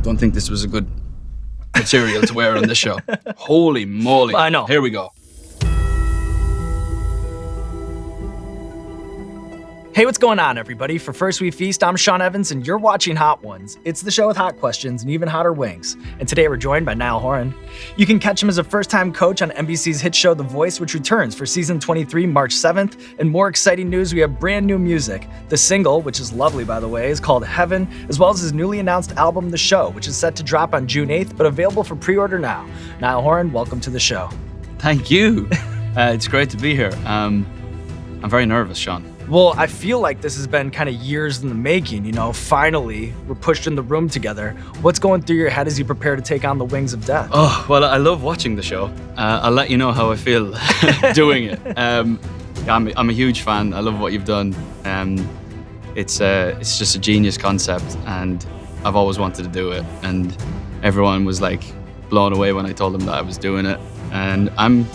don't think this was a good material to wear on this show. Holy moly. I know. Here we go. Hey, what's going on, everybody? For First We Feast, I'm Sean Evans, and you're watching Hot Ones. It's the show with hot questions and even hotter wings. And today we're joined by Niall Horan. You can catch him as a first-time coach on NBC's hit show The Voice, which returns for season 23, March 7th. And more exciting news, we have brand new music. The single, which is lovely, by the way, is called Heaven, as well as his newly announced album, The Show, which is set to drop on June 8th, but available for pre-order now. Niall Horan, welcome to the show. Thank you. It's great to be here. I'm very nervous, Sean. Well, I feel like this has been kind of years in the making, you know. Finally, we're pushed in the room together. What's going through your head as you prepare to take on the wings of death? Oh, well, I love watching the show. I'll let you know how I feel doing it. I'm a huge fan. I love what you've done. It's just a genius concept, and I've always wanted to do it. And everyone was like blown away when I told them that I was doing it. And I'm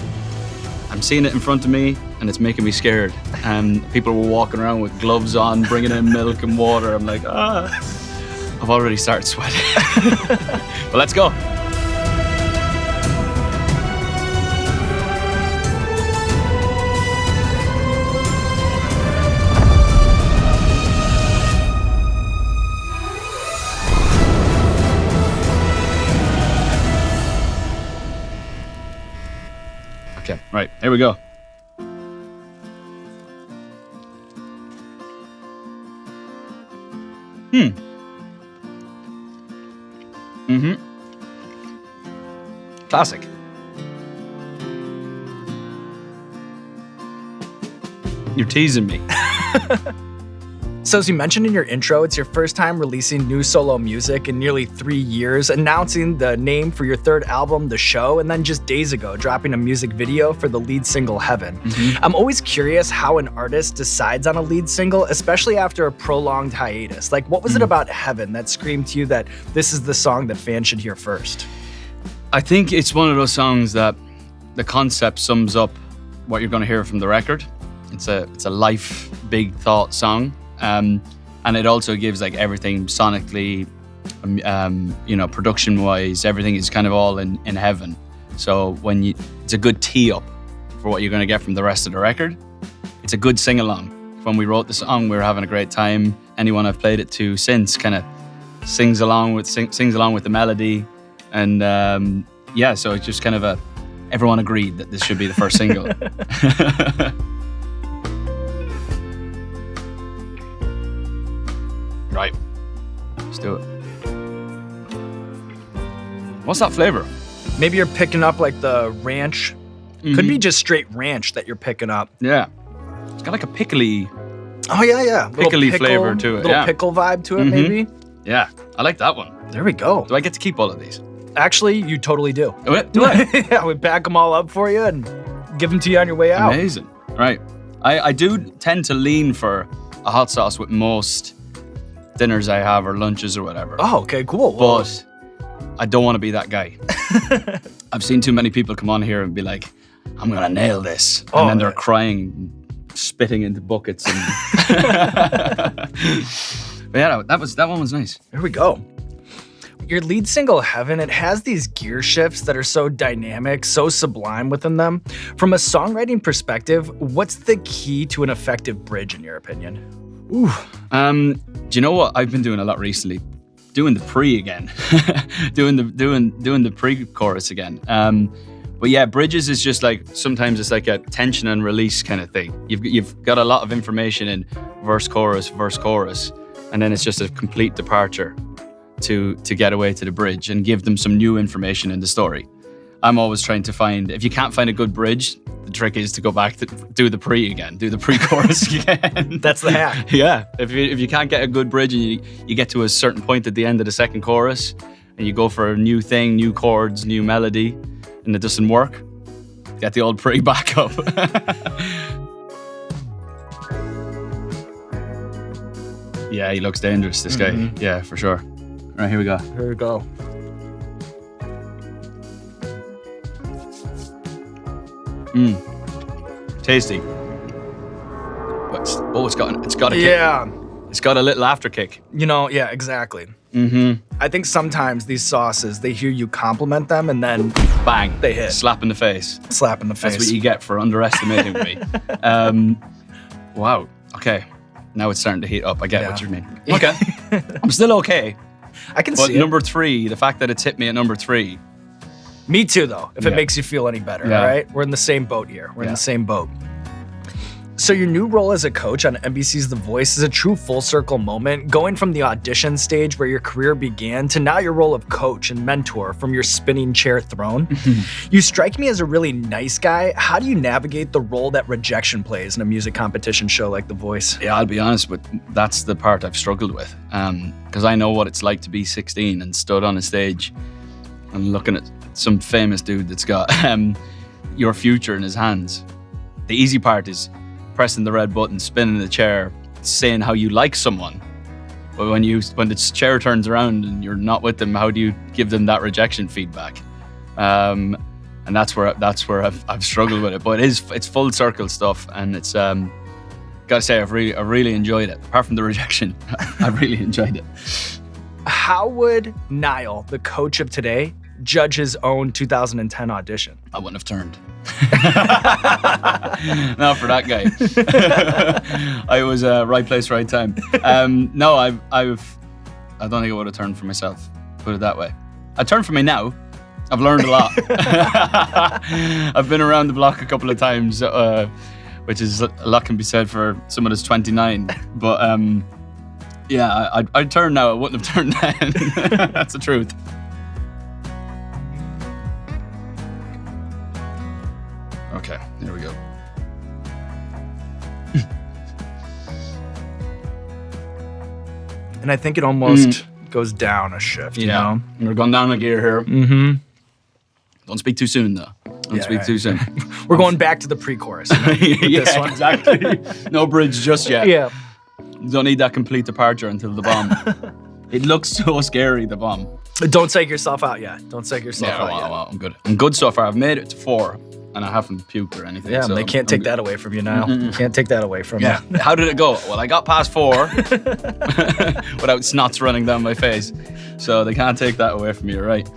seeing it in front of me, and it's making me scared. People were walking around with gloves on, bringing in milk and water. I'm like, I've already started sweating. But let's go. Okay, right, here we go. Classic. You're teasing me. So as you mentioned in your intro, it's your first time releasing new solo music in nearly 3 years, announcing the name for your third album, The Show, and then just days ago, dropping a music video for the lead single, Heaven. I'm always curious how an artist decides on a lead single, especially after a prolonged hiatus. Like, what was it about Heaven that screamed to you that this is the song that fans should hear first? I think it's one of those songs that the concept sums up what you're going to hear from the record. It's a life, big thought song. And it also gives like everything sonically, production wise, everything is kind of all in heaven. So it's a good tee up for what you're going to get from the rest of the record. It's a good sing along. When we wrote the song, we were having a great time. Anyone I've played it to since kind of sings along with the melody. And so it's just kind of everyone agreed that this should be the first single. Right, let's do it. What's that flavor? Maybe you're picking up like the ranch. Could be just straight ranch that you're picking up. Yeah, it's got like a pickly. Oh yeah. Pickly flavor to it. Little pickle vibe to it, maybe. Yeah, I like that one. There we go. Do I get to keep all of these? Actually, you totally do. Do I? Yeah, we pack them all up for you and give them to you on your way out. Amazing. Right. I do tend to lean for a hot sauce with most dinners I have or lunches or whatever. Oh, okay, cool. But I don't want to be that guy. I've seen too many people come on here and be like, I'm going to nail this. And then they're crying, spitting into buckets. And But yeah, that one was nice. There we go. Your lead single, Heaven, it has these gear shifts that are so dynamic, so sublime within them. From a songwriting perspective, what's the key to an effective bridge, in your opinion? Ooh. Do you know what I've been doing a lot recently? Doing the pre again. doing the pre-chorus again. But yeah, bridges is just like, sometimes it's like a tension and release kind of thing. You've got a lot of information in verse, chorus, and then it's just a complete departure to get away to the bridge and give them some new information in the story. I'm always trying to find, if you can't find a good bridge, the trick is to go back to do the pre-chorus again. That's the hack. Yeah. If you can't get a good bridge and you get to a certain point at the end of the second chorus and you go for a new thing, new chords, new melody, and it doesn't work, get the old pre back up. Yeah, he looks dangerous, this guy. Yeah, for sure. All right, here we go. Here we go. Tasty. It's got a kick. Yeah. It's got a little after kick. Yeah, exactly. I think sometimes these sauces, they hear you compliment them and then Bang. they hit. Slap in the face. Slap in the face. That's what you get for underestimating me. Wow. Okay. Now it's starting to heat up. I get what you mean. Okay. I'm still okay. I can But see it. number 3, the fact that it's hit me at number 3. Me too, though, if it makes you feel any better, Yeah. all right? We're in the same boat here. We're in the same boat. So your new role as a coach on NBC's The Voice is a true full circle moment, going from the audition stage where your career began to now your role of coach and mentor from your spinning chair throne. You strike me as a really nice guy. How do you navigate the role that rejection plays in a music competition show like The Voice? Yeah, I'll be honest, but that's the part I've struggled with. Because I know what it's like to be 16 and stood on a stage and looking at some famous dude that's got your future in his hands. The easy part is pressing the red button, spinning the chair, saying how you like someone. But when the chair turns around and you're not with them, how do you give them that rejection feedback? And that's where I've struggled with it. But it's full circle stuff, and it's gotta say I really enjoyed it. Apart from the rejection, I really enjoyed it. How would Niall, the coach of today, judge his own 2010 audition? I wouldn't have turned. Not for that guy. I was right place, right time. No, I don't think I would have turned for myself. Put it that way. I turned for me now. I've learned a lot. I've been around the block a couple of times, which is a lot can be said for someone that's 29. But yeah, I'd turn now. I wouldn't have turned then. That's the truth. Okay, here we go. And I think it almost goes down a shift, you know? We're going down a gear here. Mm-hmm. Don't speak too soon, though. Don't speak too soon. We're going back to the pre-chorus. You know, with this one. Exactly. No bridge just yet. Yeah. Don't need that complete departure until the bomb. It looks so scary, the bomb. Don't psych yourself out yet. Don't psych yourself out yet. Well, I'm good. I'm good so far. I've made it to 4. And I haven't puked or anything. Yeah, so they can't take that away from you now. You can't take that away from you. How did it go? Well, I got past 4 without snots running down my face. So they can't take that away from you, right?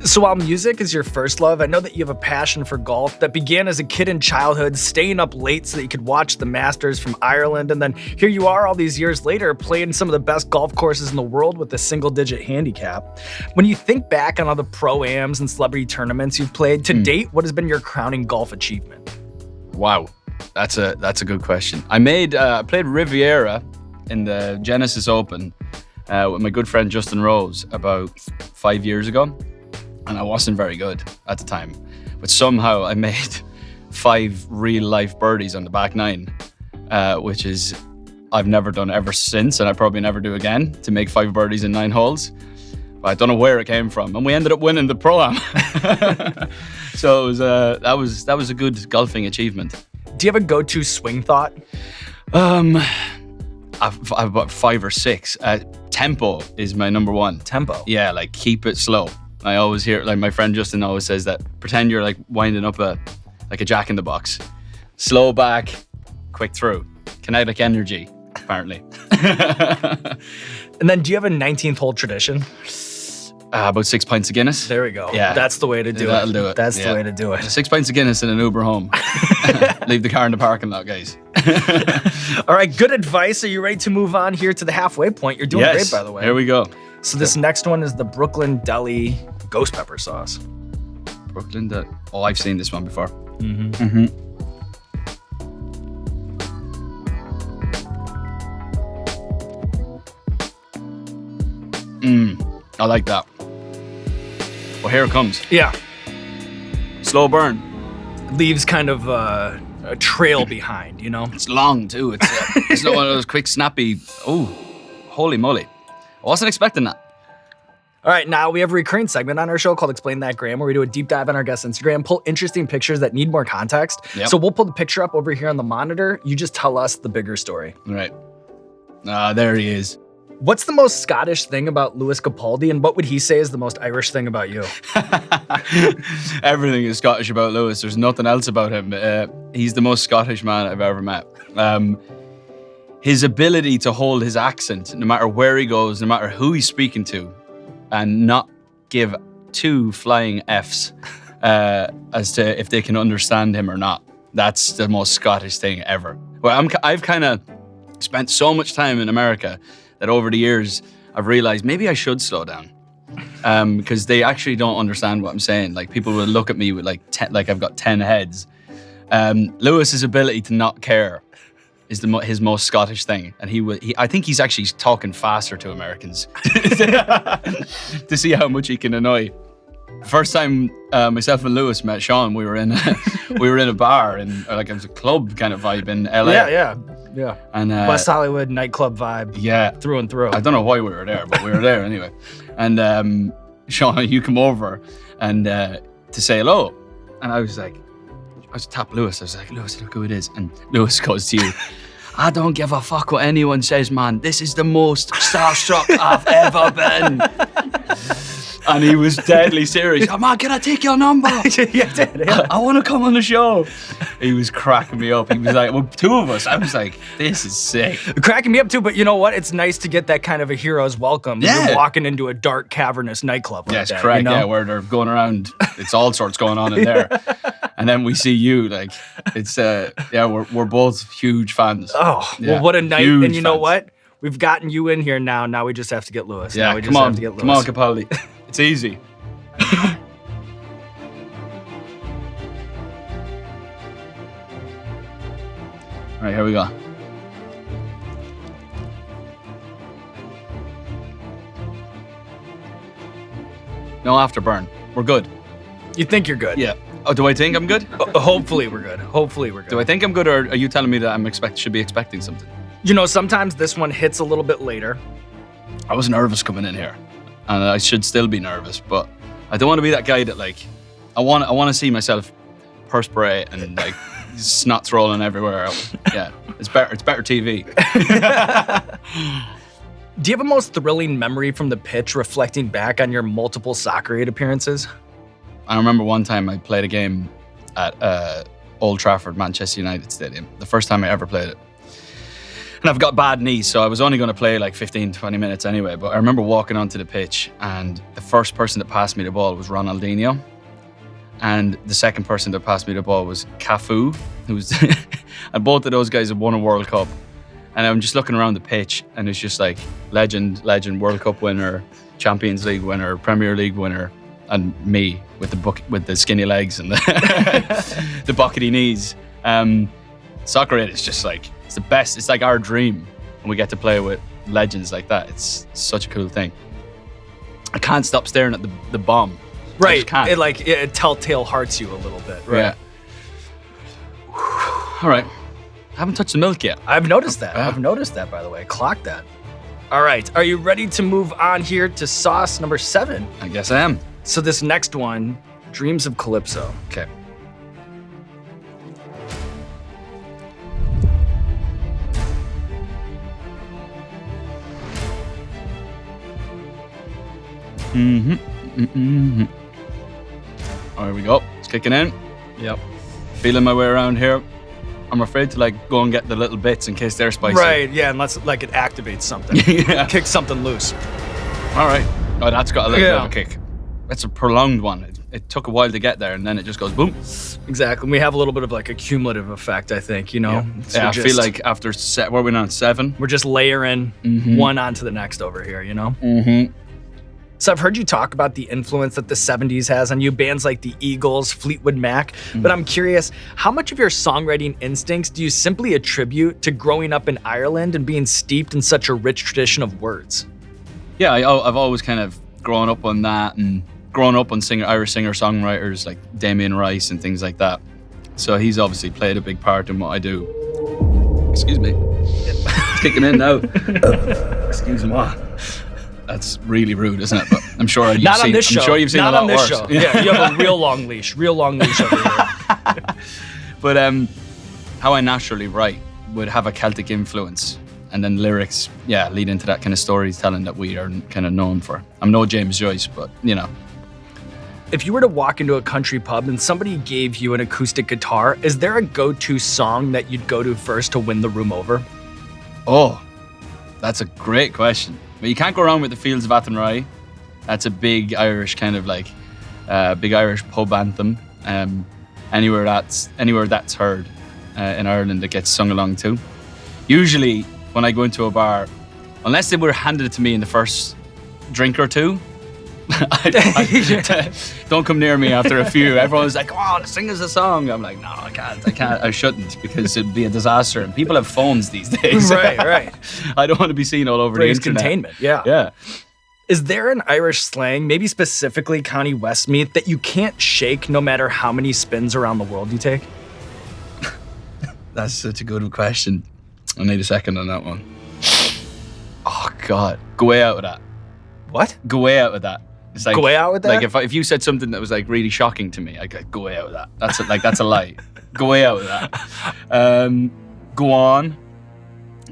So while music is your first love, I know that you have a passion for golf that began as a kid in childhood, staying up late so that you could watch the Masters from Ireland. And then here you are all these years later playing some of the best golf courses in the world with a single-digit handicap. When you think back on all the pro-ams and celebrity tournaments you've played, to date, what has been your crowning golf achievement? Wow, that's a good question. I played Riviera in the Genesis Open with my good friend Justin Rose about 5 years ago. And I wasn't very good at the time. But somehow I made 5 real life birdies on the back 9, which is I've never done ever since, and I probably never do again, to make 5 birdies in 9 holes. But I don't know where it came from. And we ended up winning the Pro-Am. So it was that was a good golfing achievement. Do you have a go-to swing thought? I've about 5 or 6. Tempo is my number 1. Tempo? Yeah, like keep it slow. I always hear, like my friend Justin always says that, pretend you're like winding up a jack in the box. Slow back, quick through. Kinetic energy, apparently. And then do you have a 19th hole tradition? About 6 pints of Guinness. There we go. Yeah. That's the way to do it. That'll do it. That's the way to do it. 6 pints of Guinness and an Uber home. Leave the car in the parking lot, guys. All right, good advice. Are you ready to move on here to the halfway point? You're doing great, by the way. Here we go. So this next one is the Brooklyn Deli ghost pepper sauce. Brooklyn Deli. Oh, I've seen this one before. I like that. Well, here it comes. Yeah. Slow burn. Leaves kind of a trail behind, you know? It's long too. It's not one of those quick, snappy. Oh, holy moly! I wasn't expecting that. All right, now we have a recurring segment on our show called Explain That Gram, where we do a deep dive on our guest Instagram, pull interesting pictures that need more context. Yep. So we'll pull the picture up over here on the monitor. You just tell us the bigger story. Right. There he is. What's the most Scottish thing about Lewis Capaldi, and what would he say is the most Irish thing about you? Everything is Scottish about Lewis. There's nothing else about him. He's the most Scottish man I've ever met. his ability to hold his accent, no matter where he goes, no matter who he's speaking to, and not give two flying Fs as to if they can understand him or not. That's the most Scottish thing ever. Well, I've kind of spent so much time in America that over the years I've realized maybe I should slow down, because they actually don't understand what I'm saying. Like, people will look at me with like I've got 10 heads. Lewis's ability to not care is his most Scottish thing, and I think he's actually talking faster to Americans to see how much he can annoy. First time myself and Lewis met Sean, we were in a bar, and like it was a club kind of vibe in LA. Yeah. And West Hollywood nightclub vibe. Yeah, through and through. I don't know why we were there, but we were there anyway. And Sean, you come over and to say hello, and I was tapped Lewis. I was like, Lewis, look who it is. And Lewis goes to you, I don't give a fuck what anyone says, man. This is the most starstruck I've ever been. And he was deadly serious. Oh, man, can I take your number? Yeah. I want to come on the show. He was cracking me up. He was like, well, two of us. I was like, this is sick. Cracking me up too, but you know what? It's nice to get that kind of a hero's welcome. Yeah. You're walking into a dark, cavernous nightclub like Yes, that, correct. you know? Yeah, where they're going around. It's all sorts going on in there. And then we see you, like, it's, we're both huge fans. Oh, Yeah, well, what a night. huge And you know fans. what? We've gotten you in here now. Now we just have to get Lewis. Yeah, now we come just on. have to get Lewis. Come on, Capaldi. It's easy. All right, here we go. No afterburn. We're good. You think you're good? Yeah. Oh, do I think I'm good? Hopefully we're good. Hopefully we're good. Do I think I'm good, or are you telling me that should be expecting something? You know, sometimes this one hits a little bit later. I was nervous coming in here, and I should still be nervous, but I don't want to be that guy that, like, I want to see myself perspirate and like snot's rolling everywhere. Yeah, it's better TV. Do you have a most thrilling memory from the pitch reflecting back on your multiple Soccer Aid appearances? I remember one time I played a game at Old Trafford, Manchester United Stadium. The first time I ever played it. And I've got bad knees, so I was only going to play like 15, 20 minutes anyway. But I remember walking onto the pitch, and the first person that passed me the ball was Ronaldinho. And the second person that passed me the ball was Cafu, who was, and both of those guys had won a World Cup. And I'm just looking around the pitch, and it's just like legend, World Cup winner, Champions League winner, Premier League winner, and me with the skinny legs and the buckety knees. Soccer Aid is just like, it's the best. It's like our dream, and we get to play with legends like that. It's such a cool thing. I can't stop staring at the bomb. Right. I just can't. It telltale hearts you a little bit. Right. Yeah. All right. I haven't touched the milk yet. I've noticed that. Yeah. I've noticed that, by the way. Clock that. All right. Are you ready to move on here to sauce number 7? I guess I am. So this next one, Dreams of Calypso. Okay. Oh, here we go. It's kicking in. Yep. Feeling my way around here. I'm afraid to like go and get the little bits in case they're spicy. Right. Yeah. Unless like it activates something. Yeah. Kick something loose. All right. Oh, that's got a little bit of Yeah. a kick. That's a prolonged one. It took a while to get there, and then it just goes boom. Exactly. We have a little bit of like a cumulative effect, I think, you know? So Yeah, I feel like after what are we on, 7? we're just layering one onto the next over here, you know? Mm-hmm. So I've heard you talk about the influence that the 70s has on you, bands like the Eagles, Fleetwood Mac, but I'm curious, how much of your songwriting instincts do you simply attribute to growing up in Ireland and being steeped in such a rich tradition of words? Yeah, I've always kind of grown up on that, and grown up on Irish singer-songwriters like Damien Rice and things like that. So he's obviously played a big part in what I do. Excuse me. It's kicking in now. Excuse me. That's really rude, isn't it? But I'm sure you've Not seen, on this show. I'm sure you've seen Not a lot on this worse. show. Yeah, you have a real long leash over here. But how I naturally write would have a Celtic influence, and then lyrics, lead into that kind of storytelling that we are kind of known for. I'm no James Joyce, but you know. If you were to walk into a country pub and somebody gave you an acoustic guitar, is there a go-to song that you'd go to first to win the room over? Oh, that's a great question. But you can't go wrong with the Fields of Athenry. That's a big Irish kind of like, big Irish pub anthem. Anywhere that's heard in Ireland, it gets sung along to. Usually, when I go into a bar, unless they were handed it to me in the first drink or two, don't come near me after a few. Everyone's like, "Oh, sing us a song." I'm like, "No, I can't. I shouldn't because it'd be a disaster." And people have phones these days. Right. I don't want to be seen all over Breaks the internet. containment, yeah. Is there an Irish slang, maybe specifically County Westmeath, that you can't shake no matter how many spins around the world you take? That's such a good question. I need a second on that one. Oh God, go way out with that. What? Go way out with that. It's like, Go way out with that? Like if you said something that was like really shocking to me, I'd go, go way out with that. That's a lie. Go way out with that. Go on.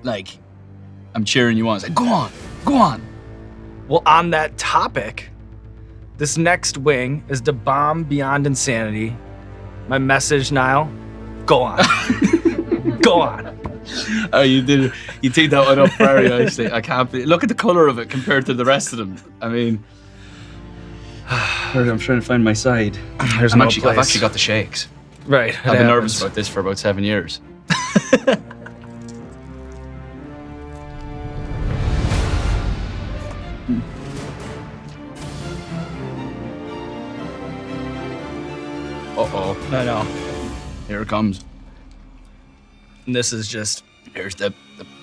Like I'm cheering you on. It's like go on. Well, on that topic, this next wing is to bomb beyond insanity. My message, Niall, go on. Go on. Oh, you did. You teed that one up very nicely. I can't believe. Look at the color of it compared to the rest of them. I mean, I'm trying to find my side. There's I've actually got the shakes. Right. I've been nervous about this for about 7 years. Uh-oh. I know. Here it comes. And this is just Here's the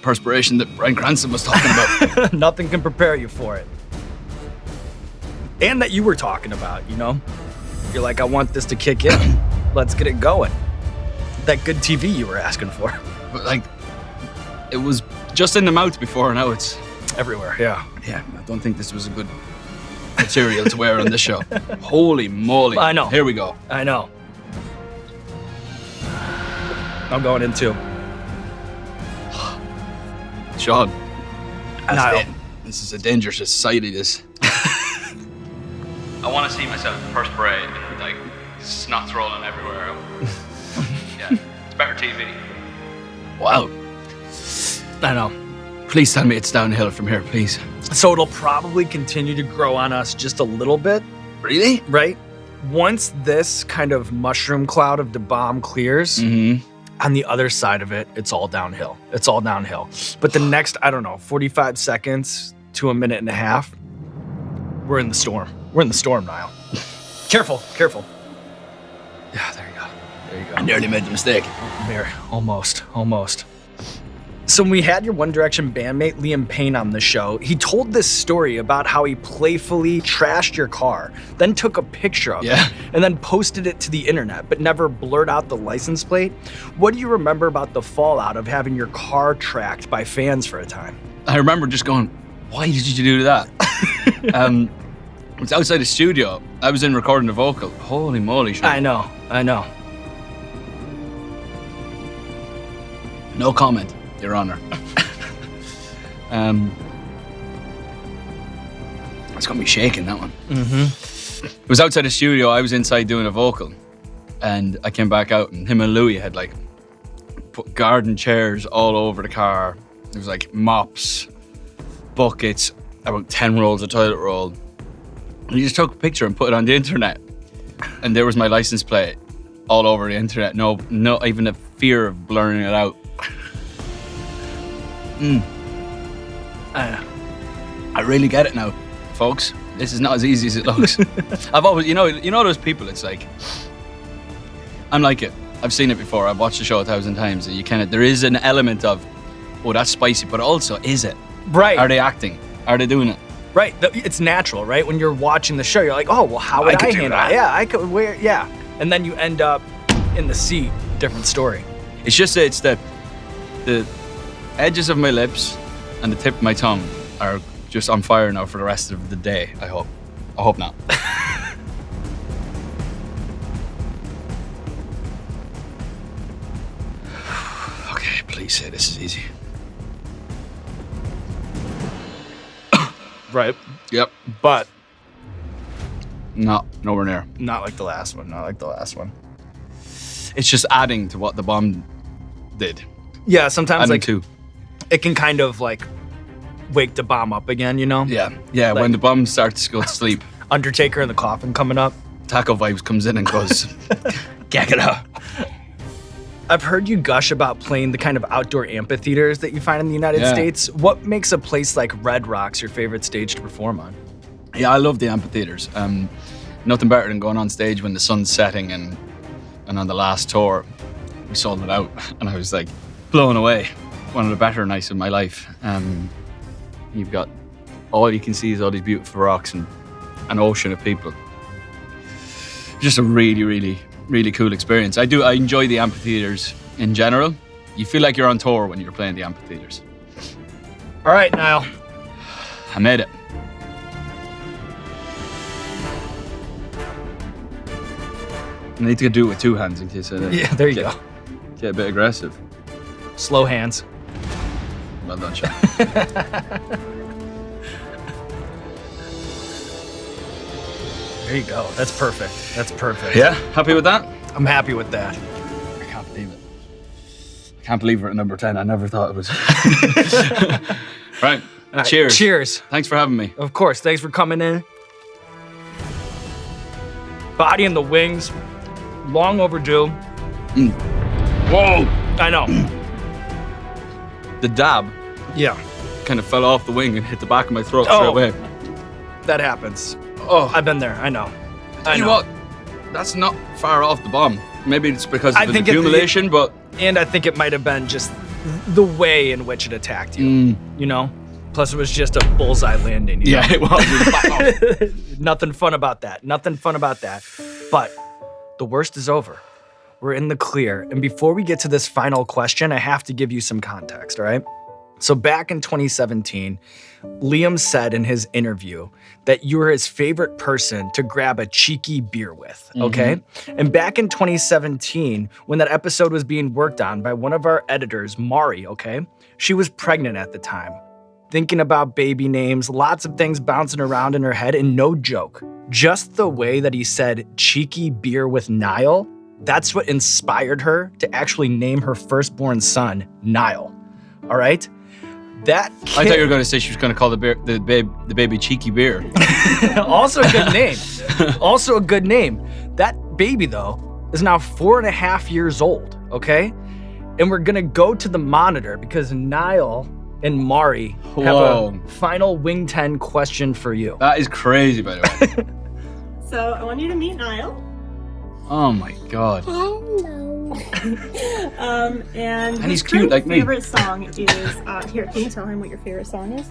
perspiration that Brian Cranston was talking about. nothing can prepare you for it. And that you were talking about, you know? You're like, I want this to kick in. Let's get it going. That good TV you were asking for. But like, it was just in the mouth before, now it's Everywhere, yeah. Yeah, I don't think this was a good material to wear on this show. Holy moly. I know. Here we go. I know. I'm going in too. Sean. Niall. This is a dangerous society, this. I want to see myself perspirate and like snot's rolling everywhere. Yeah, it's better TV. Wow. I know. Please tell me it's downhill from here, please. So it'll probably continue to grow on us just a little bit, Really? right? Once this kind of mushroom cloud of the bomb clears, on the other side of it, it's all downhill. It's all downhill. But the next, I don't know, 45 seconds to a minute and a half, we're in the storm. We're in the storm, Niall. Careful. Yeah, there you go. I nearly made the mistake. There, almost. So when we had your One Direction bandmate Liam Payne on the show, he told this story about how he playfully trashed your car, then took a picture of it, and then posted it to the internet, but never blurred out the license plate. What do you remember about the fallout of having your car tracked by fans for a time? I remember just going, why did you do that? It was outside the studio. I was in recording a vocal. Holy moly. Sean. I know. No comment, Your Honor. It's gonna be shaking, that one. It was outside the studio. I was inside doing a vocal, and I came back out, and him and Louis had like put garden chairs all over the car. There was like mops, buckets, about 10 rolls of toilet roll. And he just took a picture and put it on the internet, and there was my license plate all over the internet. No, even a fear of blurring it out. I really get it now, folks. This is not as easy as it looks. I've always, you know those people. It's like, I'm like it. I've seen it before. I've watched the show 1,000 times. There is an element of, oh, that's spicy, but also, is it? Right. Are they acting? Are they doing it? Right. It's natural, right? When you're watching the show, you're like, oh, well, how would I handle that? Yeah, I could wear, yeah. And then you end up in the seat, different story. It's just that it's the edges of my lips and the tip of my tongue are just on fire now for the rest of the day, I hope. I hope not. Okay, please say this is easy. Right. Yep. But No, nowhere near. not like the last one. It's just adding to what the bomb did. Yeah, sometimes Adding like to. it can kind of like wake the bomb up again, you know? Yeah, like, when the bomb starts to go to sleep. Undertaker in the coffin coming up. Taco Vibes comes in and goes, get it up. I've heard you gush about playing the kind of outdoor amphitheaters that you find in the United States. What makes a place like Red Rocks your favorite stage to perform on? Yeah, I love the amphitheaters. Nothing better than going on stage when the sun's setting, and on the last tour, we sold it out, and I was like blown away. One of the better nights of my life. You've got, all you can see is all these beautiful rocks and an ocean of people. Just a really, really, really cool experience. I enjoy the amphitheaters in general. You feel like you're on tour when you're playing the amphitheaters. All right, Niall. I made it. I need to do it with two hands in case I there you go. Get a bit aggressive. Slow hands. Well done, Sean. There you go. That's perfect. That's perfect. Yeah, happy with that? I'm happy with that. I can't believe it. I can't believe we're at number 10. I never thought it was. Right. Cheers. Cheers. Thanks for having me. Of course. Thanks for coming in. Body and the Wings. Long overdue. Whoa! I know. The dab Yeah. kind of fell off the wing and hit the back of my throat straight away. That happens. Oh, I've been there. I know. tell you what, that's not far off the bomb. Maybe it's because of the accumulation, but... And I think it might have been just the way in which it attacked you, you know? Plus, it was just a bullseye landing. You know? It was. Nothing fun about that. Nothing fun about that. But the worst is over. We're in the clear. And before we get to this final question, I have to give you some context, all right? So back in 2017, Liam said in his interview that you were his favorite person to grab a cheeky beer with, okay? And back in 2017, when that episode was being worked on by one of our editors, Mari, okay? She was pregnant at the time, thinking about baby names, lots of things bouncing around in her head, and no joke, just the way that he said cheeky beer with Niall, that's what inspired her to actually name her firstborn son Niall, all right? That kid, I thought you were going to say she was going to call the baby Cheeky Beer. also a good name. Also a good name. That baby, though, is now 4.5 years old, okay? And we're going to go to the monitor because Niall and Mari have a final Wing 10 question for you. That is crazy, by the way. So I want you to meet Niall. Oh my God. Hello. And he's cute like me. Favorite song is here. Can you tell him what your favorite song is?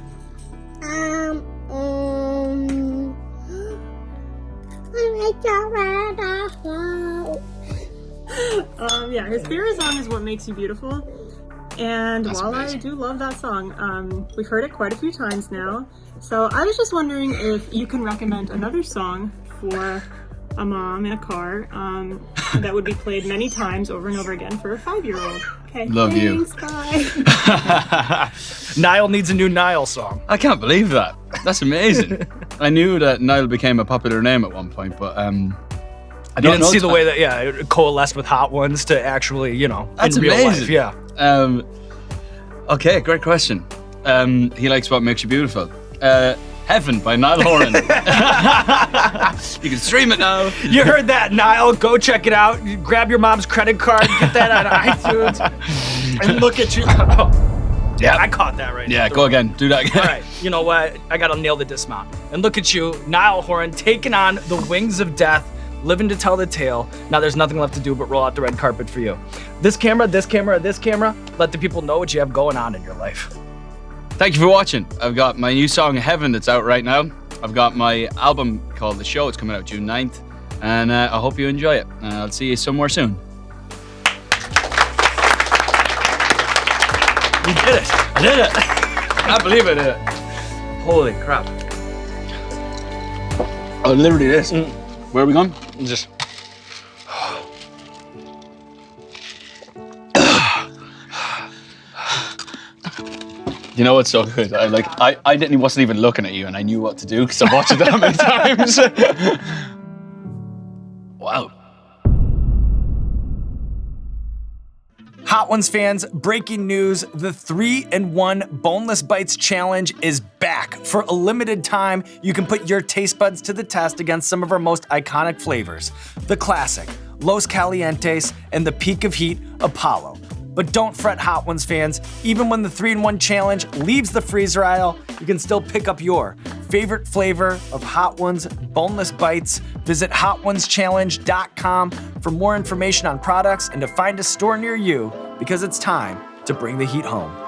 Yeah, his favorite song is "What Makes You Beautiful." And That's while amazing. I do love that song, we've heard it quite a few times now. So I was just wondering if you can recommend another song for a mom in a car that would be played many times over and over again for a 5-year-old. Okay. Love you. Bye. Niall needs a new Niall song. I can't believe that. That's amazing. I knew that Niall became a popular name at one point, but I didn't see the way that it coalesced with Hot Ones to actually, you know, That's in real amazing. life. Yeah. Okay, great question. He likes What Makes You Beautiful. Heaven by Niall Horan. You can stream it now. You heard that, Niall. Go check it out. You grab your mom's credit card, get that on iTunes, and look at you. Yeah, I caught that right now. Yeah, go again. Do that again. All right, you know what? I gotta nail the dismount. And look at you, Niall Horan, taking on the wings of death, living to tell the tale. Now there's nothing left to do but roll out the red carpet for you. This camera, this camera, this camera, let the people know what you have going on in your life. Thank you for watching. I've got my new song, Heaven, that's out right now. I've got my album called The Show. It's coming out June 9th. And I hope you enjoy it. I'll see you somewhere soon. You did it. I did it. I can't believe I did it. Holy crap. Oh, literally this. Where are we going? Just... You know what's so good? I wasn't even looking at you, and I knew what to do because I've watched it that many times. Wow. Hot Ones fans, breaking news, the 3-in-1 Boneless Bites Challenge is back. For a limited time, you can put your taste buds to the test against some of our most iconic flavors. The classic, Los Calientes, and the peak of heat, Apollo. But don't fret, Hot Ones fans, even when the 3-in-1 challenge leaves the freezer aisle, you can still pick up your favorite flavor of Hot Ones Boneless Bites. Visit HotOnesChallenge.com for more information on products and to find a store near you, because it's time to bring the heat home.